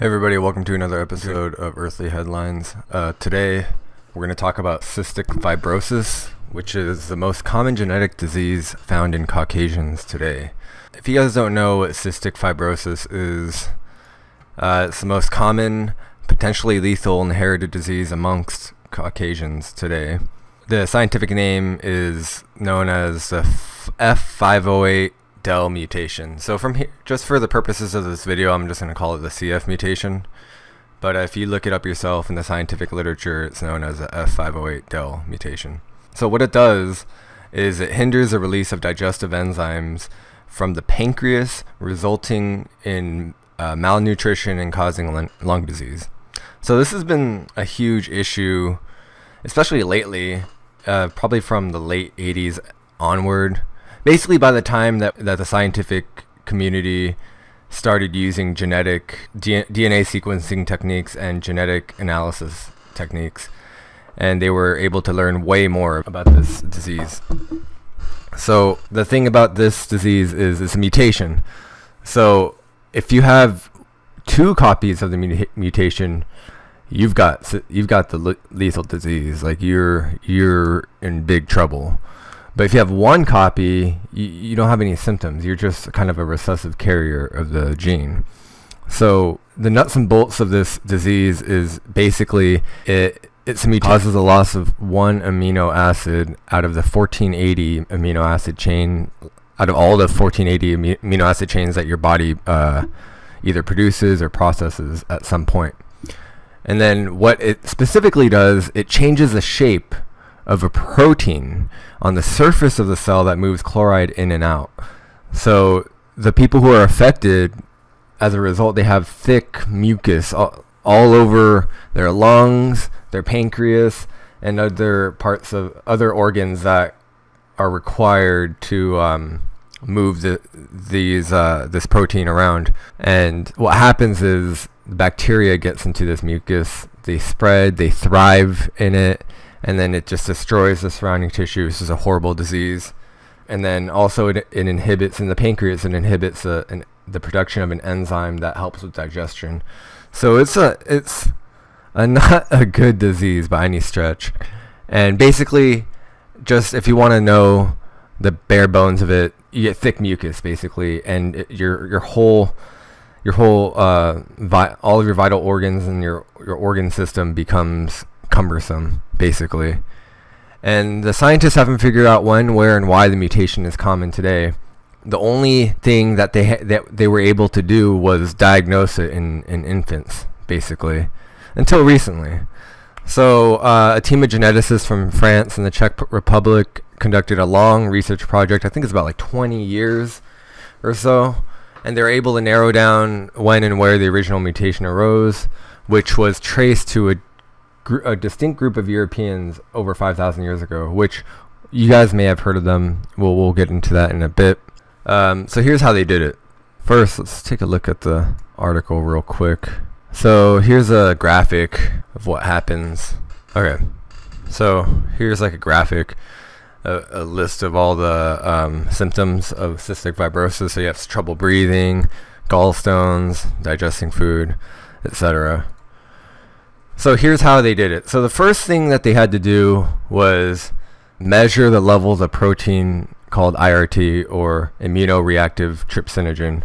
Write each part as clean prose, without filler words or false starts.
Hey everybody, welcome to another episode of Earthly Headlines. Today we're going to talk about cystic fibrosis, which is the most common genetic disease found in Caucasians today. If you guys don't know what cystic fibrosis is, it's the most common, potentially lethal inherited disease amongst Caucasians today. The scientific name is known as the F508 del mutation. So from here, just for the purposes of this video, I'm just going to call it the CF mutation. But if you look it up yourself in the scientific literature, it's known as the F508 del mutation. So what it does is it hinders the release of digestive enzymes from the pancreas, resulting in malnutrition and causing lung disease. So this has been a huge issue, especially lately, probably from the late 80s onward. Basically, by the time that the scientific community started using genetic DNA sequencing techniques and genetic analysis techniques, and they were able to learn way more about this disease. So the thing about this disease is it's a mutation. So if you have two copies of the mutation, you've got the lethal disease. Like you're in big trouble. But if you have one copy, you don't have any symptoms. You're just kind of a recessive carrier of the gene. So the nuts and bolts of this disease is basically it causes a loss of one amino acid out of the 1480 amino acid chain, out of all the 1480 amino acid chains that your body either produces or processes at some point. And then what it specifically does, it changes the shape of a protein on the surface of the cell that moves chloride in and out. So the people who are affected, as a result, they have thick mucus all over their lungs, their pancreas, and other parts of other organs that are required to move this protein around. And what happens is the bacteria gets into this mucus, they spread, they thrive in it, and then it just destroys the surrounding tissue. This is a horrible disease. And then also it inhibits in the pancreas, it inhibits the production of an enzyme that helps with digestion. So it's not a good disease by any stretch. And basically, just if you want to know the bare bones of it, you get thick mucus basically, and all of your vital organs and your organ system becomes cumbersome basically. And the scientists haven't figured out when, where, and why the mutation is common today. The only thing that they were able to do was diagnose it in infants basically, until recently. So a team of geneticists from France and the Czech Republic conducted a long research project. I think it's about like 20 years or so, and they were able to narrow down when and where the original mutation arose, which was traced to a distinct group of Europeans over 5,000 years ago, which you guys may have heard of them. We'll get into that in a bit. So here's how they did it. First, let's take a look at the article real quick. So here's a graphic of what happens. Okay, so here's like a graphic, a list of all the symptoms of cystic fibrosis. So you have trouble breathing, gallstones, digesting food, etc. So here's how they did it. So the first thing that they had to do was measure the levels of protein called IRT, or immunoreactive trypsinogen.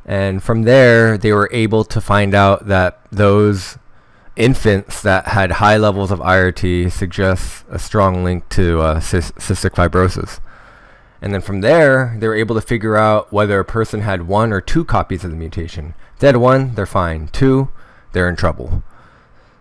And from there, they were able to find out that those infants that had high levels of IRT suggests a strong link to cystic fibrosis. And then from there, they were able to figure out whether a person had one or two copies of the mutation. If they had one, they're fine. Two, they're in trouble.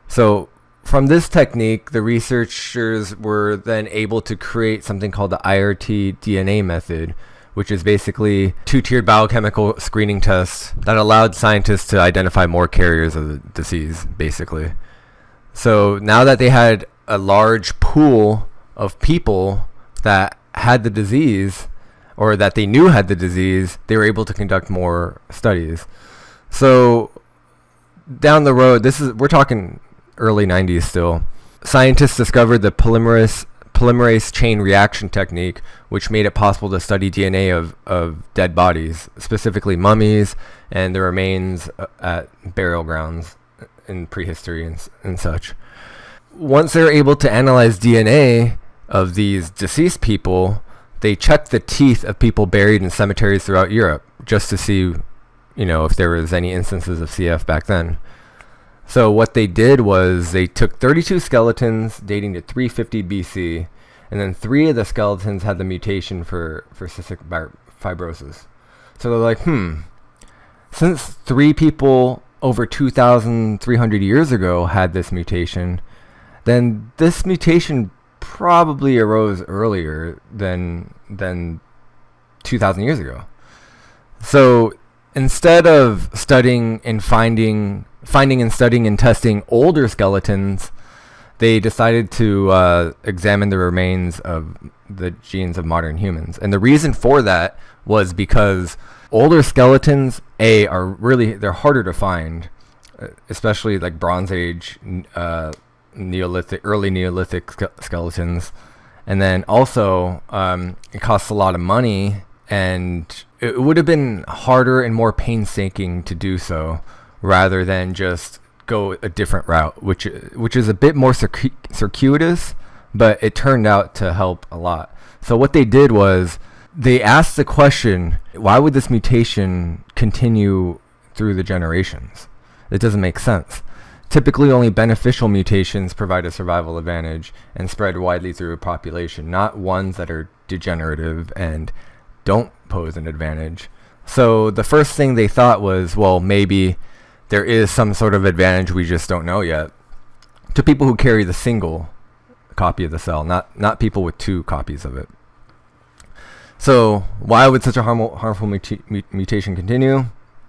So from this technique, the researchers were then able to create something called the IRT DNA method, which is basically two-tiered biochemical screening tests that allowed scientists to identify more carriers of the disease, basically. So now that they had a large pool of people that had the disease, or that they knew had the disease, they were able to conduct more studies. So down the road, we're talking early 90s still, scientists discovered the polymerase polymerase chain reaction technique, which made it possible to study DNA of dead bodies, specifically mummies and the remains at burial grounds in prehistory and such. Once they were able to analyze DNA of these deceased people, they checked the teeth of people buried in cemeteries throughout Europe just to see, if there was any instances of CF back then. So what they did was they took 32 skeletons dating to 350 BC, and then 3 of the skeletons had the mutation for cystic fibrosis. So they're like, since 3 people over 2,300 years ago had this mutation, then this mutation probably arose earlier than 2,000 years ago. So instead of studying and finding and studying and testing older skeletons, they decided to examine the remains of the genes of modern humans. And the reason for that was because older skeletons, they're harder to find, especially like Bronze Age, Neolithic, early Neolithic skeletons. And then also, it costs a lot of money, and it would have been harder and more painstaking to do so rather than just go a different route, which is a bit more circuitous, but it turned out to help a lot. So what they did was they asked the question, why would this mutation continue through the generations? It doesn't make sense. Typically, only beneficial mutations provide a survival advantage and spread widely through a population, not ones that are degenerative and don't pose an advantage. So the first thing they thought was, well, maybe there is some sort of advantage we just don't know yet to people who carry the single copy of the cell, not people with 2 copies of it. So why would such a harmful mutation continue?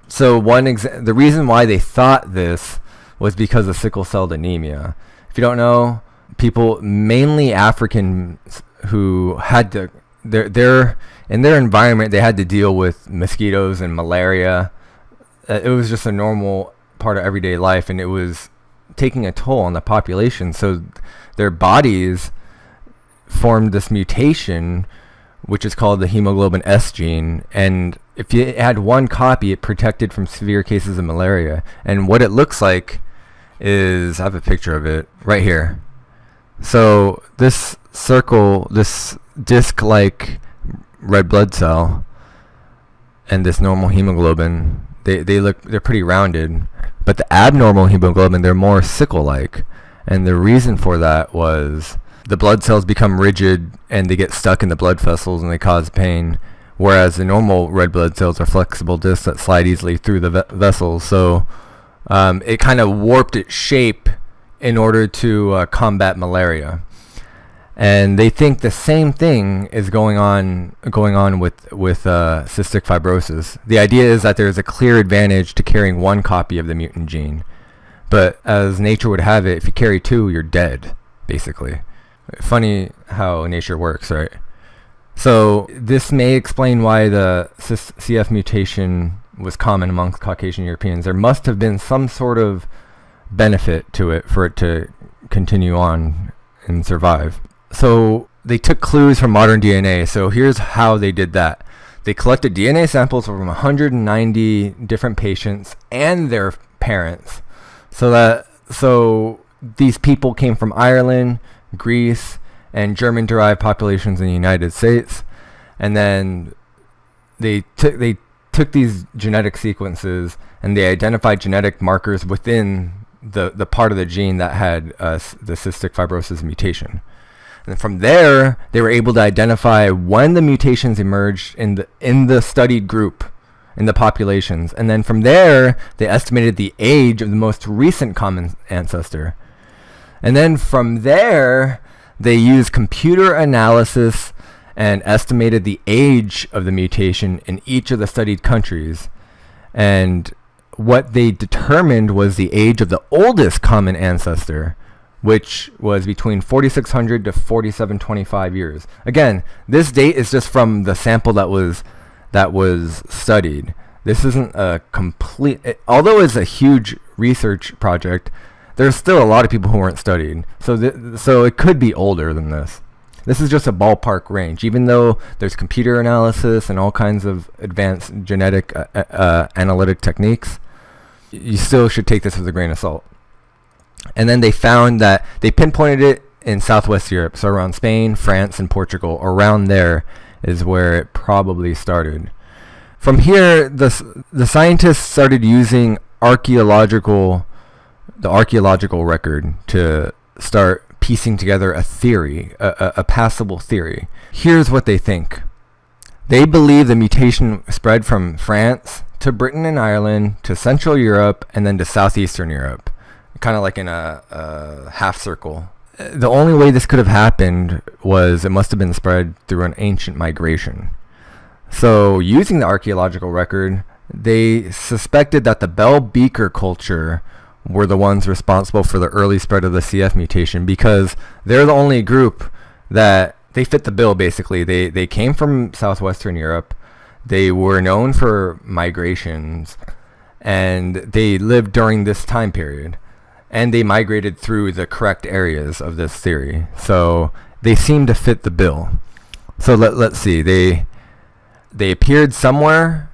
So the reason why they thought this was because of sickle cell anemia. If you don't know, people, mainly Africans, who had to, in their environment, they had to deal with mosquitoes and malaria. It was just a normal part of everyday life, and it was taking a toll on the population. So their bodies formed this mutation, which is called the hemoglobin S gene, and if you had 1 copy, it protected from severe cases of malaria. And what it looks like is, I have a picture of it right here. So this circle, this disc-like red blood cell, and this normal hemoglobin, they're pretty rounded, but the abnormal hemoglobin, they're more sickle-like. And the reason for that was the blood cells become rigid and they get stuck in the blood vessels and they cause pain, whereas the normal red blood cells are flexible discs that slide easily through the vessels. So it kind of warped its shape in order to combat malaria. And they think the same thing is going on with cystic fibrosis. The idea is that there's a clear advantage to carrying 1 copy of the mutant gene, but as nature would have it, if you carry 2, you're dead, basically. Funny how nature works, right? So this may explain why the CF mutation was common amongst Caucasian Europeans. There must have been some sort of benefit to it for it to continue on and survive. So they took clues from modern DNA. So here's how they did that. They collected DNA samples from 190 different patients and their parents. So these people came from Ireland, Greece, and German-derived populations in the United States. And then they took these genetic sequences and they identified genetic markers within the part of the gene that had the cystic fibrosis mutation. And from there, they were able to identify when the mutations emerged in the studied group, in the populations. And then from there, they estimated the age of the most recent common ancestor. And then from there, they used computer analysis and estimated the age of the mutation in each of the studied countries. And what they determined was the age of the oldest common ancestor, which was between 4,600 to 4,725 years. Again, this date is just from the sample that was studied. This isn't a complete, although it's a huge research project, there's still a lot of people who weren't studied. So it could be older than this. This is just a ballpark range. Even though there's computer analysis and all kinds of advanced genetic analytic techniques, you still should take this with a grain of salt. And then they found that they pinpointed it in Southwest Europe, so around Spain, France, and Portugal. Around there is where it probably started. From here, the scientists started using the archaeological record to start piecing together a theory, a passable theory. Here's what they think. They believe the mutation spread from France to Britain and Ireland to Central Europe and then to Southeastern Europe, kind of like in a half circle. The only way this could have happened was it must have been spread through an ancient migration. So using the archaeological record, they suspected that the Bell Beaker culture were the ones responsible for the early spread of the CF mutation, because they're the only group that they fit the bill. Basically, they came from southwestern Europe. They were known for migrations, and they lived during this time period, and they migrated through the correct areas of this theory. So they seem to fit the bill. So let's see. They appeared somewhere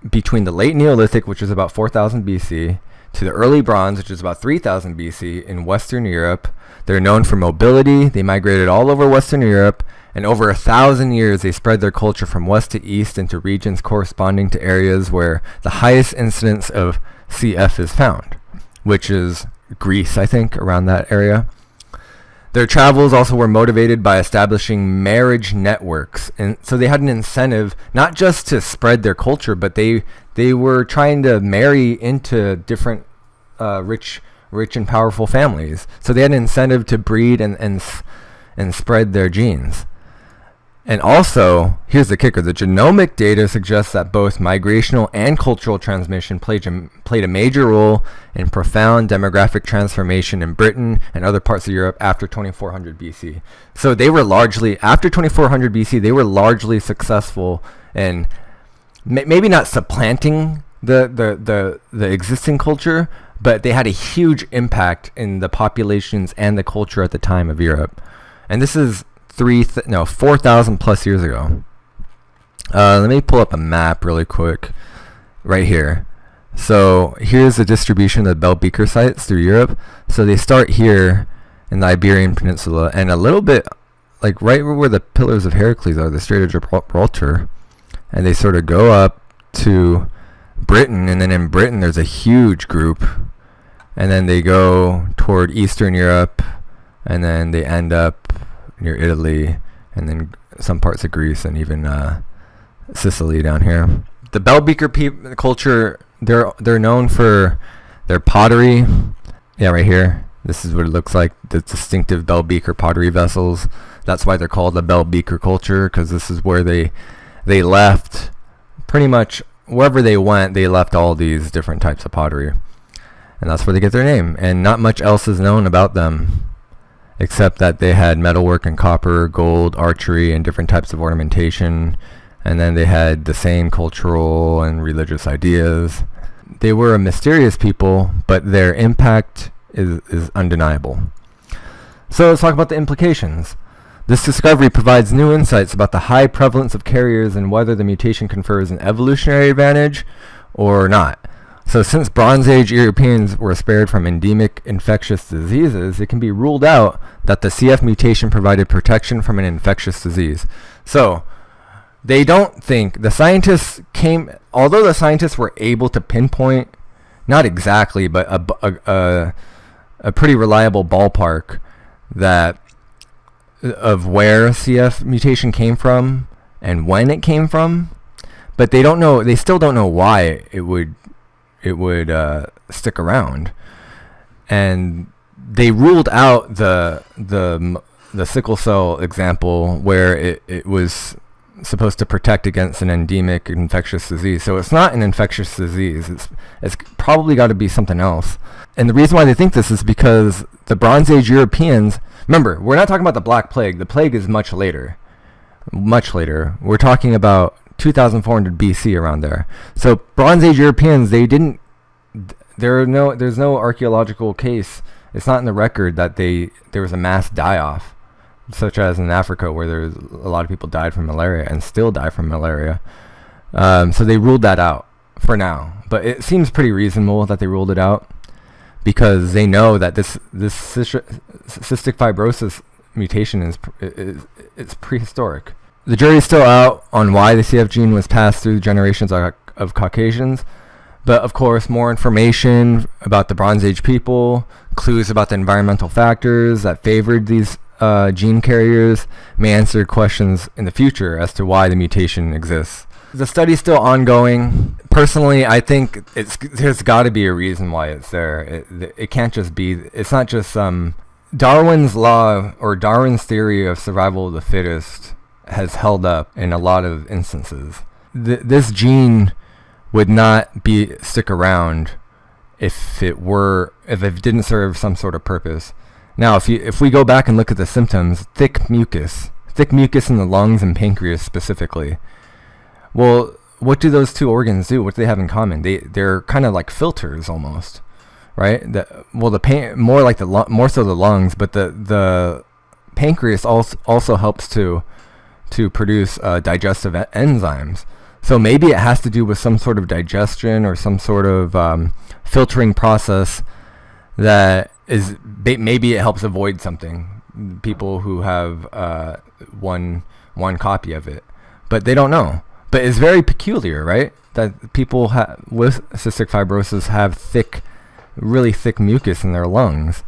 between the late Neolithic, which is about 4,000 BC, to the early Bronze, which is about 3,000 BC in Western Europe. They're known for mobility. They migrated all over Western Europe, and over 1,000 years they spread their culture from west to east into regions corresponding to areas where the highest incidence of CF is found, which is Greece, I think, around that area. Their travels also were motivated by establishing marriage networks, and so they had an incentive not just to spread their culture, but they were trying to marry into different rich and powerful families. So they had an incentive to breed and spread their genes. And also, here's the kicker: the genomic data suggests that both migrational and cultural transmission played a major role in profound demographic transformation in Britain and other parts of Europe after 2400 BC. So they were largely, after 2400 BC, they were largely successful in maybe not supplanting the existing culture, but they had a huge impact in the populations and the culture at the time of Europe. And this is 4,000 plus years ago. Let me pull up a map really quick right here. So here's the distribution of the Bell Beaker sites through Europe. So they start here in the Iberian Peninsula, and a little bit like right where the Pillars of Heracles are, the Strait of Gibraltar, and they sort of go up to Britain, and then in Britain there's a huge group, and then they go toward Eastern Europe, and then they end up near Italy, and then some parts of Greece, and even Sicily down here. The Bell Beaker culture, they're known for their pottery. Yeah, right here. This is what it looks like, the distinctive Bell Beaker pottery vessels. That's why they're called the Bell Beaker culture, because this is where they left, pretty much wherever they went, they left all these different types of pottery. And that's where they get their name. And not much else is known about them, except that they had metalwork and copper, gold, archery, and different types of ornamentation. And then they had the same cultural and religious ideas. They were a mysterious people, but their impact is undeniable. So let's talk about the implications. This discovery provides new insights about the high prevalence of carriers and whether the mutation confers an evolutionary advantage or not. So since Bronze Age Europeans were spared from endemic infectious diseases, it can be ruled out that the CF mutation provided protection from an infectious disease. So they don't think, although the scientists were able to pinpoint, not exactly, but a pretty reliable ballpark of where CF mutation came from and when it came from, but they still don't know why it would stick around. And they ruled out the sickle cell example where it was supposed to protect against an endemic infectious disease. So it's not an infectious disease. It's probably got to be something else. And the reason why they think this is because the Bronze Age Europeans, remember, we're not talking about the Black Plague. The plague is much later. We're talking about 2,400 BC, around there. So Bronze Age Europeans, there's no archaeological case. It's not in the record that there was a mass die-off such as in Africa, where there's a lot of people died from malaria and still die from malaria. So they ruled that out for now, but it seems pretty reasonable that they ruled it out, because they know that this cystic fibrosis mutation is prehistoric. The jury is still out on why the CF gene was passed through generations of Caucasians, but of course more information about the Bronze Age people, clues about the environmental factors that favored these gene carriers may answer questions in the future as to why the mutation exists. The study's still ongoing. Personally, I think there's got to be a reason why it's there. It can't just be. It's not just Darwin's law or Darwin's theory of survival of the fittest has held up in a lot of instances. This gene would not stick around if it didn't serve some sort of purpose. Now, if we go back and look at the symptoms, thick mucus in the lungs and pancreas specifically. Well, what do those two organs do? What do they have in common? They're kind of like filters almost, right? More so the lungs, but the pancreas also helps to produce digestive enzymes. So maybe it has to do with some sort of digestion or some sort of filtering process that is maybe it helps avoid something. People who have one copy of it, but they don't know. But it's very peculiar, right? That people with cystic fibrosis have really thick mucus in their lungs.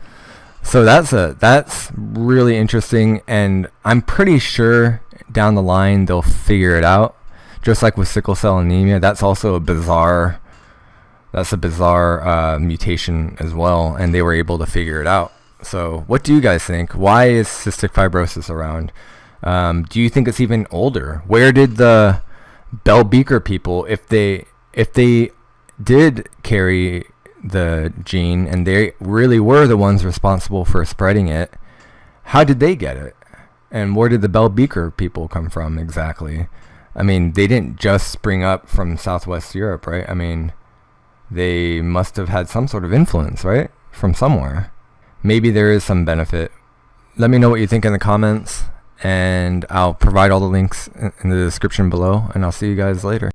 So that's really interesting, and I'm pretty sure down the line they'll figure it out. Just like with sickle cell anemia, that's also a bizarre mutation as well, and they were able to figure it out. So what do you guys think? Why is cystic fibrosis around? Do you think it's even older? Where did the Bell-Beaker people, if they did carry the gene and they really were the ones responsible for spreading it, how did they get it? And where did the Bell-Beaker people come from exactly? I mean, they didn't just spring up from Southwest Europe, right? I mean, they must have had some sort of influence, right? From somewhere. Maybe there is some benefit. Let me know what you think in the comments, and I'll provide all the links in the description below, and I'll see you guys later.